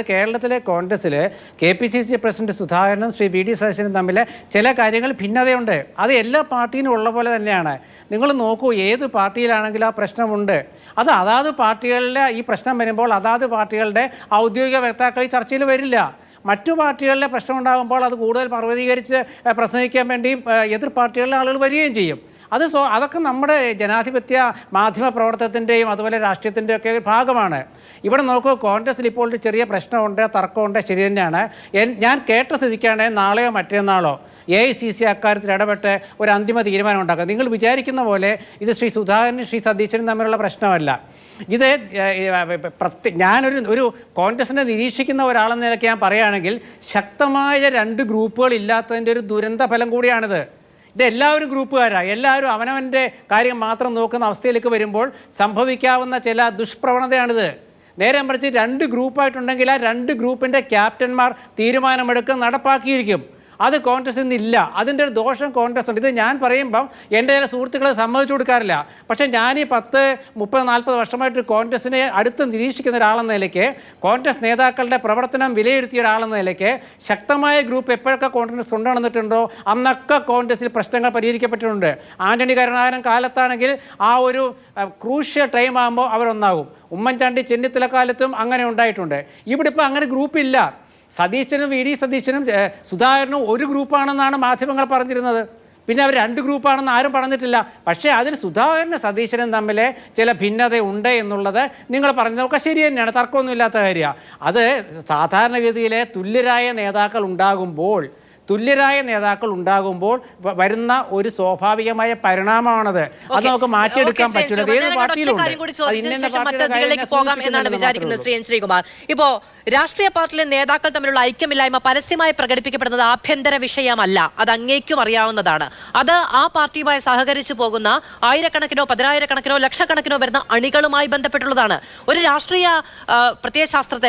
കേരളത്തിലെ കോൺഗ്രസ്സിൽ KPCC president സുധാകരനും ശ്രീ VD സതീശനും തമ്മിൽ ചില കാര്യങ്ങൾ ഭിന്നതയുണ്ട്. അത് എല്ലാ പാർട്ടിയിലും ഉള്ള പോലെ തന്നെയാണ്. നിങ്ങൾ നോക്കൂ, ഏത് പാർട്ടിയിലാണെങ്കിലും ആ പ്രശ്നമുണ്ട്. അത് അതാത് പാർട്ടികളിലെ ഈ പ്രശ്നം വരുമ്പോൾ അതാത് പാർട്ടികളുടെ ഔദ്യോഗിക വക്താക്കൾ ഈ ചർച്ചയിൽ വരില്ല. മറ്റു പാർട്ടികളിലെ പ്രശ്നം ഉണ്ടാകുമ്പോൾ അത് കൂടുതൽ പർവ്വതീകരിച്ച് പ്രസംഗിക്കാൻ വേണ്ടിയും എതിർ പാർട്ടികളിലെ ആളുകൾ വരികയും ചെയ്യും. അതൊക്കെ നമ്മുടെ ജനാധിപത്യ മാധ്യമ പ്രവർത്തനത്തിൻ്റെയും അതുപോലെ രാഷ്ട്രീയത്തിൻ്റെയൊക്കെ ഭാഗമാണ്. ഇവിടെ നോക്കൂ, കോൺഗ്രസ്സിൽ ഇപ്പോൾ ഒരു ചെറിയ പ്രശ്നമുണ്ട്, തർക്കമുണ്ട്, ശരി തന്നെയാണ്. ഞാൻ കേട്ട സ്ഥിതിക്കാണ് നാളെയോ മറ്റന്നാളോ AICC അക്കാര്യത്തിൽ ഇടപെട്ട് ഒരു അന്തിമ തീരുമാനം ഉണ്ടാക്കുക. നിങ്ങൾ വിചാരിക്കുന്ന പോലെ ഇത് ശ്രീ സുധാകരനും ശ്രീ സതീശനും തമ്മിലുള്ള പ്രശ്നമല്ല. ഇത് ഞാനൊരു കോൺഗ്രസിനെ നിരീക്ഷിക്കുന്ന ഒരാളെന്ന നിലയ്ക്ക് ഞാൻ പറയുകയാണെങ്കിൽ ശക്തമായ രണ്ട് ഗ്രൂപ്പുകൾ ഇല്ലാത്തതിൻ്റെ ഒരു ദുരന്ത ഫലം കൂടിയാണിത്. ഇതെല്ലാവരും ഗ്രൂപ്പുകാരാണ്. എല്ലാവരും അവനവൻ്റെ കാര്യം മാത്രം നോക്കുന്ന അവസ്ഥയിലേക്ക് വരുമ്പോൾ സംഭവിക്കാവുന്ന ചില ദുഷ്പ്രവണതയാണിത്. നേരെ മറിച്ച് രണ്ട് ഗ്രൂപ്പായിട്ടുണ്ടെങ്കിൽ ആ രണ്ട് ഗ്രൂപ്പിൻ്റെ ക്യാപ്റ്റന്മാർ തീരുമാനമെടുക്കും, നടപ്പാക്കിയിരിക്കും. അത് കോൺഗ്രസ് ഇന്നില്ല. അതിൻ്റെ ഒരു ദോഷം കോൺഗ്രസ് ഉണ്ട്. ഇത് ഞാൻ പറയുമ്പം എൻ്റെ ചില സുഹൃത്തുക്കളെ സമ്മതിച്ചു കൊടുക്കാറില്ല. പക്ഷേ ഞാൻ ഈ 10, 30, 40 വർഷമായിട്ട് കോൺഗ്രസിനെ അടുത്ത് നിരീക്ഷിക്കുന്ന ഒരാളെന്ന നിലയ്ക്ക്, കോൺഗ്രസ് നേതാക്കളുടെ പ്രവർത്തനം വിലയിരുത്തിയ ഒരാളെന്ന നിലയ്ക്ക്, ശക്തമായ ഗ്രൂപ്പ് എപ്പോഴൊക്കെ കോൺഗ്രസ് കൊണ്ടുവന്നിട്ടുണ്ടോ അന്നൊക്കെ കോൺഗ്രസിൽ പ്രശ്നങ്ങൾ പരിഹരിക്കപ്പെട്ടിട്ടുണ്ട്. ആന്റണി കരുണാകരൻ കാലത്താണെങ്കിൽ ആ ഒരു ക്രൂഷ്യൽ ടൈം ആകുമ്പോൾ അവരൊന്നാകും. ഉമ്മൻചാണ്ടി ചെന്നിത്തല കാലത്തും അങ്ങനെ ഉണ്ടായിട്ടുണ്ട്. ഇവിടെ ഇപ്പോൾ അങ്ങനെ ഗ്രൂപ്പില്ല. സതീശനും VD സതീശനും സുധാകരനും ഒരു ഗ്രൂപ്പാണെന്നാണ് മാധ്യമങ്ങൾ പറഞ്ഞിരുന്നത്. പിന്നെ അവർ രണ്ട് ഗ്രൂപ്പാണെന്ന് ആരും പറഞ്ഞിട്ടില്ല. പക്ഷേ അതിൽ സുധാകരനും സതീശനും തമ്മിൽ ചില ഭിന്നത ഉണ്ട് എന്നുള്ളത് നിങ്ങൾ പറഞ്ഞതൊക്കെ ശരി തന്നെയാണ്, തർക്കമൊന്നുമില്ലാത്ത കാര്യമാണ്. അത് സാധാരണഗതിയിൽ തുല്യരായ നേതാക്കൾ ഉണ്ടാകുമ്പോൾ വരുന്ന ഒരു സ്വാഭാവികമായ പരിണാമമാണത്. അത് നമുക്ക് മാറ്റിയെടുക്കാൻ പറ്റില്ല. ഏത് പാർട്ടിയിലുണ്ട്. ശ്രീകുമാർ, ഇപ്പോ രാഷ്ട്രീയ പാർട്ടിയിലെ നേതാക്കൾ തമ്മിലുള്ള ഐക്യമില്ലായ്മ പരസ്യമായി പ്രകടിപ്പിക്കപ്പെടുന്നത് ആഭ്യന്തര വിഷയമല്ല. അത് അങ്ങേക്കും അറിയാവുന്നതാണ്. അത് ആ പാർട്ടിയുമായി സഹകരിച്ചു പോകുന്ന ആയിരക്കണക്കിനോ പതിനായിരക്കണക്കിനോ ലക്ഷക്കണക്കിനോ വരുന്ന അണികളുമായി ബന്ധപ്പെട്ടുള്ളതാണ്. ഒരു രാഷ്ട്രീയ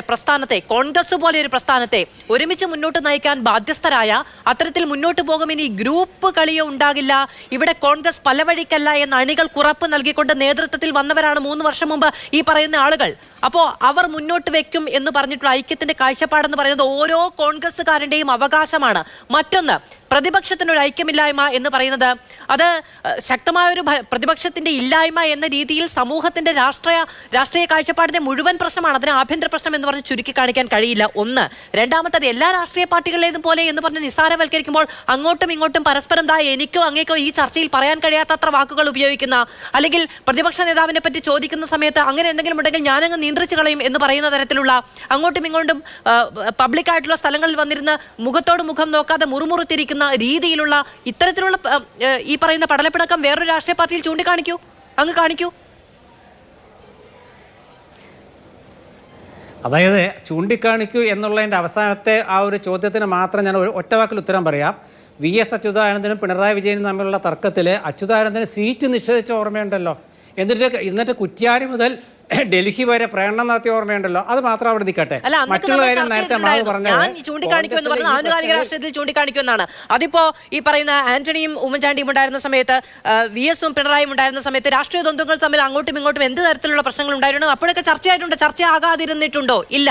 പ്രസ്ഥാനത്തെ കോൺഗ്രസ് പോലെ ഒരു പ്രസ്ഥാനത്തെ ഒരുമിച്ച് മുന്നോട്ട് നയിക്കാൻ ബാധ്യസ്ഥരായ, അത്തരത്തിൽ മുന്നോട്ട് പോകും ഇനി ഗ്രൂപ്പ് കളിയോ ഉണ്ടാകില്ല, ഇവിടെ കോൺഗ്രസ് പല വഴിക്കല്ല എന്ന അണികൾ ഉറപ്പ് നൽകിക്കൊണ്ട് നേതൃത്വത്തിൽ വന്നവരാണ് 3 വർഷം മുമ്പ് ഈ പറയുന്ന ആളുകൾ. അപ്പോൾ അവർ മുന്നോട്ട് വെക്കും എന്ന് പറഞ്ഞിട്ടുള്ള ഐക്യത്തിന്റെ കാഴ്ചപ്പാടെന്ന് പറയുന്നത് ഓരോ കോൺഗ്രസ്സുകാരന്റെയും അവകാശമാണ്. മറ്റൊന്ന്, പ്രതിപക്ഷത്തിനൊരു ഐക്യമില്ലായ്മ എന്ന് പറയുന്നത് അത് ശക്തമായൊരു പ്രതിപക്ഷത്തിന്റെ ഇല്ലായ്മ എന്ന രീതിയിൽ സമൂഹത്തിന്റെ രാഷ്ട്രീയ കാഴ്ചപ്പാടിന്റെ മുഴുവൻ പ്രശ്നമാണ്. അതിന് ആഭ്യന്തര പ്രശ്നം എന്ന് പറഞ്ഞ് ചുരുക്കി കാണിക്കാൻ കഴിയില്ല. ഒന്ന്. രണ്ടാമത്തത്, എല്ലാ രാഷ്ട്രീയ പാർട്ടികളിലേതും പോലെ എന്ന് പറഞ്ഞ് നിസ്സാരവൽക്കരിക്കുമ്പോൾ അങ്ങോട്ടും ഇങ്ങോട്ടും പരസ്പരം എനിക്കോ അങ്ങേക്കോ ഈ ചർച്ചയിൽ പറയാൻ കഴിയാത്തത്ര വാക്കുകൾ ഉപയോഗിക്കുന്ന, അല്ലെങ്കിൽ പ്രതിപക്ഷ നേതാവിനെ പറ്റി ചോദിക്കുന്ന സമയത്ത് അങ്ങനെ എന്തെങ്കിലും ഉണ്ടെങ്കിൽ ഞാനങ്ങ് നിയന്ത്രിച്ചു കളയും എന്ന് പറയുന്ന തരത്തിലുള്ള, അങ്ങോട്ടും ഇങ്ങോട്ടും പബ്ലിക്കായിട്ടുള്ള സ്ഥലങ്ങളിൽ വന്നിരുന്ന് മുഖത്തോട് മുഖം നോക്കാതെ മുറുമുറുത്തിരിക്കുന്ന രീതിയിലുള്ള ഇത്തരത്തിലുള്ള ഈ പറയുന്ന പടലപ്പിണക്കം വേറൊരു രാഷ്ട്രീയ പാർട്ടിയിൽ ചൂണ്ടിക്കാണിക്കൂ, അങ്ങ് കാണിക്കൂ. അതായത് ചൂണ്ടിക്കാണിക്കൂ എന്നുള്ളതിൻ്റെ അവസാനത്തെ ആ ഒരു ചോദ്യത്തിന് മാത്രം ഞാൻ ഒറ്റവാക്കിൽ ഉത്തരം പറയാം. VS അച്യുതാനന്ദനും പിണറായി വിജയനും തമ്മിലുള്ള തർക്കത്തിൽ അച്യുതാനന്ദന് സീറ്റ് നിഷേധിച്ച ഓർമ്മയുണ്ടല്ലോ. എന്നിട്ട് കുറ്റ്യാടി മുതൽ ഡൽഹി വരെ പ്രകടനം നടത്തിയ ഓർമ്മയുണ്ടല്ലോ. അത് മാത്രം അവിടെ നിൽക്കട്ടെ. മറ്റുള്ള കാര്യം നേരത്തെ ആനുകാലിക രാഷ്ട്രീയത്തിൽ ചൂണ്ടിക്കാണിക്കുമെന്നാണ്. അതിപ്പോ ഈ പറയുന്ന ആന്റണിയും ഉമ്മൻചാണ്ടിയും ഉണ്ടായിരുന്ന സമയത്ത്, VSഉം പിണറായിയും ഉണ്ടായിരുന്ന സമയത്ത് രാഷ്ട്രീയ ദ്വന്ദ്വങ്ങൾ തമ്മിൽ അങ്ങോട്ടും ഇങ്ങോട്ടും എന്ത് തരത്തിലുള്ള പ്രശ്നങ്ങൾ ഉണ്ടായിരുന്നു? അപ്പോഴൊക്കെ ചർച്ചയായിട്ടുണ്ട്. ചർച്ച ആകാതിരുന്നിട്ടുണ്ടോ? ഇല്ല.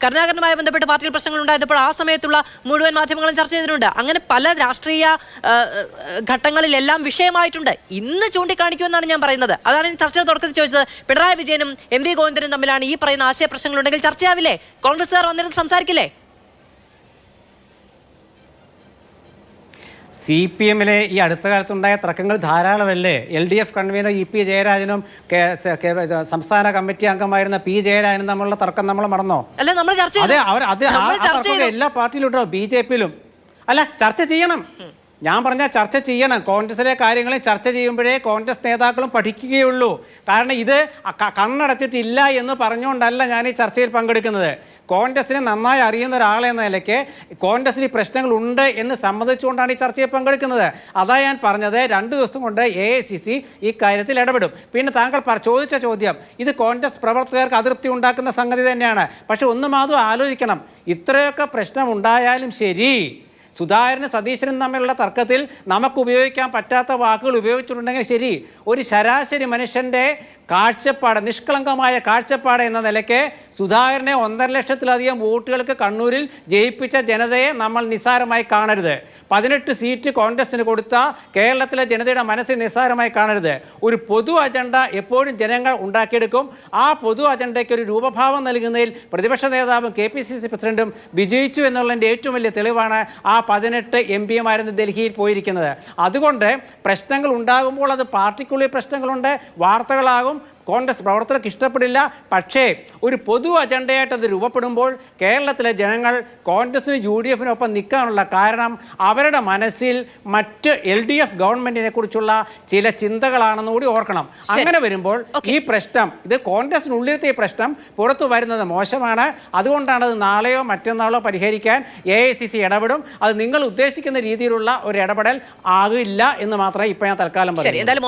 കരുണാകരനുമായി ബന്ധപ്പെട്ട് പാർട്ടിയിൽ പ്രശ്നങ്ങൾ ഉണ്ടായപ്പോൾ ആ സമയത്തുള്ള മുഴുവൻ മാധ്യമങ്ങളും ചർച്ച ചെയ്തിട്ടുണ്ട്. അങ്ങനെ പല രാഷ്ട്രീയ ഘട്ടങ്ങളിലെല്ലാം വിഷയമായിട്ടുണ്ട്. ഇന്ന് ചൂണ്ടിക്കാണിക്കുമെന്നാണ് ഞാൻ പറയുന്നത്. അതാണ് ചർച്ചയുടെ തുടക്കത്തിൽ ചോദിച്ചത്. പിണറായി വിജയനും MV ഗോവിന്ദനും തമ്മിലാണ് ഈ പറയുന്ന ആശയ പ്രശ്നങ്ങളുണ്ടെങ്കിൽ ചർച്ചയാവില്ലേ? കോൺഗ്രസ്സുകാർ വന്നിരുന്ന് സംസാരിക്കില്ലേ? CPMലെ ഈ അടുത്ത കാലത്തുണ്ടായ തർക്കങ്ങൾ ധാരാളമല്ലേ. LDF കൺവീനർ EP ജയരാജനും സംസ്ഥാന കമ്മിറ്റി അംഗമായിരുന്ന P ജയരാജനും തമ്മിലുള്ള തർക്കം നമ്മൾ മറന്നോ? അതെ, എല്ലാ പാർട്ടിയിലും ഉണ്ടോ, BJPയിലും. അല്ല, ചർച്ച ചെയ്യണം. ഞാൻ പറഞ്ഞാൽ ചർച്ച ചെയ്യണം. കോൺഗ്രസിലെ കാര്യങ്ങളും ചർച്ച ചെയ്യുമ്പോഴേ കോൺഗ്രസ് നേതാക്കളും പഠിക്കുകയുള്ളൂ. കാരണം ഇത് കണ്ണടച്ചിട്ടില്ല എന്ന് പറഞ്ഞുകൊണ്ടല്ല ഞാൻ ഈ ചർച്ചയിൽ പങ്കെടുക്കുന്നത്. കോൺഗ്രസിനെ നന്നായി അറിയുന്ന ഒരാളെന്ന നിലയ്ക്ക് കോൺഗ്രസിന് പ്രശ്നങ്ങളുണ്ട് എന്ന് സമ്മതിച്ചുകൊണ്ടാണ് ഈ ചർച്ചയിൽ പങ്കെടുക്കുന്നത്. അതാ ഞാൻ പറഞ്ഞത്, 2 ദിവസം കൊണ്ട് AICC ഈ കാര്യത്തിൽ ഇടപെടും. പിന്നെ താങ്കൾ ചോദിച്ച ചോദ്യം, ഇത് കോൺഗ്രസ് പ്രവർത്തകർക്ക് അതൃപ്തി ഉണ്ടാക്കുന്ന സംഗതി തന്നെയാണ്. പക്ഷെ ഒന്നും അതും ആലോചിക്കണം. ഇത്രയൊക്കെ പ്രശ്നം ഉണ്ടായാലും ശരി, സുധാകരനും സതീശനും തമ്മിലുള്ള തർക്കത്തിൽ നമുക്ക് ഉപയോഗിക്കാൻ പറ്റാത്ത വാക്കുകൾ ഉപയോഗിച്ചിട്ടുണ്ടെങ്കിൽ ശരി, ഒരു ശരാശരി മനുഷ്യൻ്റെ കാഴ്ചപ്പാട്, നിഷ്കളങ്കമായ കാഴ്ചപ്പാട് എന്ന നിലയ്ക്ക് സുധാകരനെ 1.5 ലക്ഷത്തിലധികം വോട്ടുകൾക്ക് കണ്ണൂരിൽ ജയിപ്പിച്ച ജനതയെ നമ്മൾ നിസ്സാരമായി കാണരുത്. 18 സീറ്റ് കോൺഗ്രസിന് കൊടുത്ത കേരളത്തിലെ ജനതയുടെ മനസ്സിൽ നിസ്സാരമായി കാണരുത്. ഒരു പൊതു അജണ്ട എപ്പോഴും ജനങ്ങൾ ഉണ്ടാക്കിയെടുക്കും. ആ പൊതു അജണ്ടയ്ക്ക് ഒരു രൂപഭാവം നൽകുന്നതിൽ പ്രതിപക്ഷ നേതാവും KPCC പ്രസിഡന്റും വിജയിച്ചു എന്നുള്ളതിൻ്റെ ഏറ്റവും വലിയ തെളിവാണ് ആ 18 MP-മാരെന്ന് ഡൽഹിയിൽ പോയിരിക്കുന്നത്. അതുകൊണ്ട് പ്രശ്നങ്ങൾ ഉണ്ടാകുമ്പോൾ അത് പാർട്ടിക്കുള്ളിൽ പ്രശ്നങ്ങളുണ്ട്, വാർത്തകളാകും, കോൺഗ്രസ് പ്രവർത്തകർക്ക് ഇഷ്ടപ്പെടില്ല. പക്ഷേ ഒരു പൊതു അജണ്ടയായിട്ട് അത് രൂപപ്പെടുമ്പോൾ കേരളത്തിലെ ജനങ്ങൾ കോൺഗ്രസിന് UDF-നൊപ്പം നിൽക്കാനുള്ള കാരണം അവരുടെ മനസ്സിൽ മറ്റ് LDF ഗവൺമെന്റിനെ കുറിച്ചുള്ള ചില ചിന്തകളാണെന്ന് കൂടി ഓർക്കണം. അങ്ങനെ വരുമ്പോൾ ഈ പ്രശ്നം, ഇത് കോൺഗ്രസിനുള്ളിലത്തെ ഈ പ്രശ്നം പുറത്തു വരുന്നത് മോശമാണ്. അതുകൊണ്ടാണ് അത് നാളെയോ മറ്റന്നാളോ പരിഹരിക്കാൻ AICC ഇടപെടും. അത് നിങ്ങൾ ഉദ്ദേശിക്കുന്ന രീതിയിലുള്ള ഒരു ഇടപെടൽ ആകില്ല എന്ന് മാത്രമേ ഇപ്പം ഞാൻ തൽക്കാലം പറയൂ.